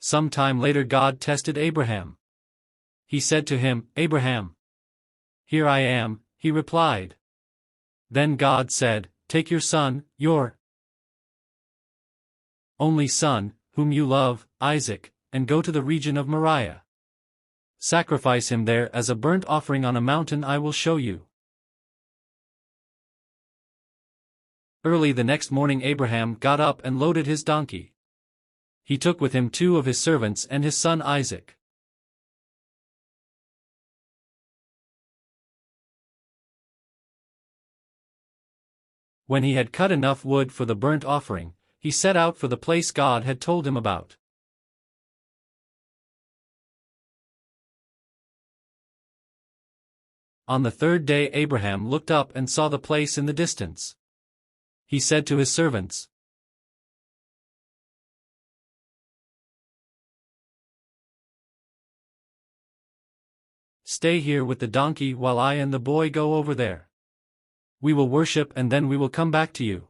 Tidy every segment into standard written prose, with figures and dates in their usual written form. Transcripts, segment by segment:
Some time later God tested Abraham. He said to him, "Abraham." "Here I am," he replied. Then God said, "Take your son, your only son, whom you love, Isaac, and go to the region of Moriah. Sacrifice him there as a burnt offering on a mountain I will show you." Early the next morning Abraham got up and loaded his donkey. He took with him 2 of his servants and his son Isaac. When he had cut enough wood for the burnt offering, he set out for the place God had told him about. On the 3rd day Abraham looked up and saw the place in the distance. He said to his servants, "Stay here with the donkey while I and the boy go over there. We will worship and then we will come back to you."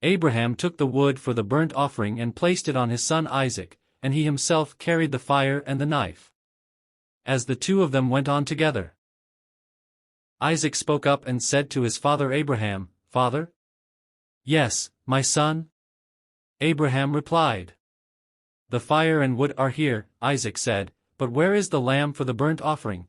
Abraham took the wood for the burnt offering and placed it on his son Isaac, and he himself carried the fire and the knife. As the 2 of them went on together, Isaac spoke up and said to his father Abraham, "Father?" "Yes, my son?" Abraham replied. "The fire and wood are here," Isaac said, "but where is the lamb for the burnt offering?"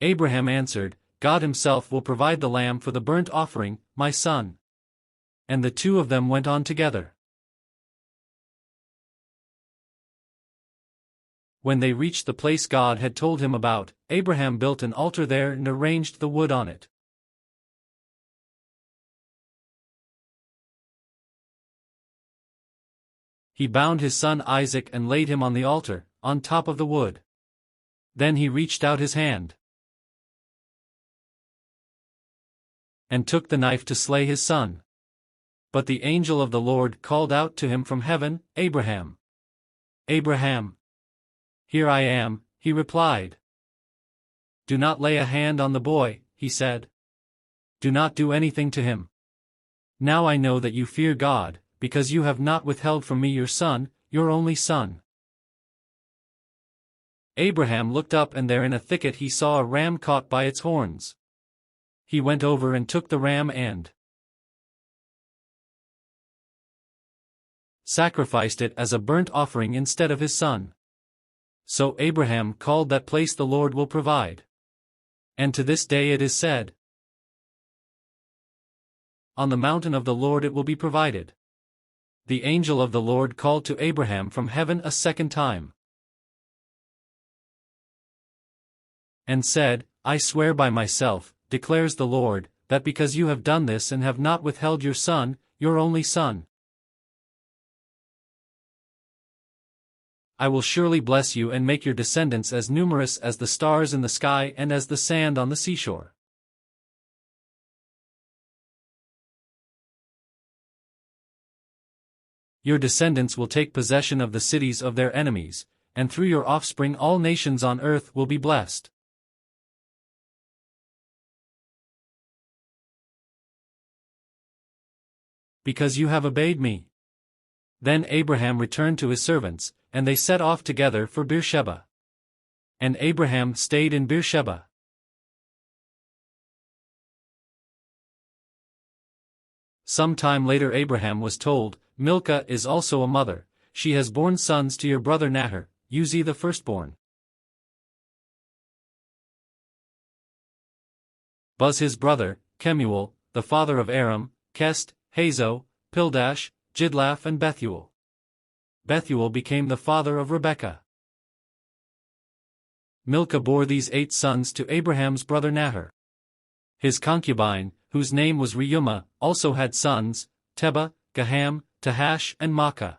Abraham answered, "God himself will provide the lamb for the burnt offering, my son." And the 2 of them went on together. When they reached the place God had told him about, Abraham built an altar there and arranged the wood on it. He bound his son Isaac and laid him on the altar, on top of the wood. Then he reached out his hand and took the knife to slay his son. But the angel of the Lord called out to him from heaven, "Abraham! Abraham!" "Here I am," he replied. "Do not lay a hand on the boy," he said. "Do not do anything to him. Now I know that you fear God, because you have not withheld from me your son, your only son." Abraham looked up and there in a thicket he saw a ram caught by its horns. He went over and took the ram and sacrificed it as a burnt offering instead of his son. So Abraham called that place "The Lord will provide." And to this day it is said, "On the mountain of the Lord it will be provided." The angel of the Lord called to Abraham from heaven a second time and said, "I swear by myself, declares the Lord, that because you have done this and have not withheld your son, your only son, I will surely bless you and make your descendants as numerous as the stars in the sky and as the sand on the seashore. Your descendants will take possession of the cities of their enemies, and through your offspring all nations on earth will be blessed. Because you have obeyed me." Then Abraham returned to his servants, and they set off together for Beersheba. And Abraham stayed in Beersheba. Some time later Abraham was told, "Milcah is also a mother, she has borne sons to your brother Nahor, Uzi the firstborn, Buz his brother, Kemuel, the father of Aram, Kest, Hazo, Pildash, Jidlaph and Bethuel. Bethuel became the father of Rebekah. Milcah bore these 8 sons to Abraham's brother Nahor. His concubine, whose name was Reumah, also had sons, Tebah, Gaham, Tahash and Maacah.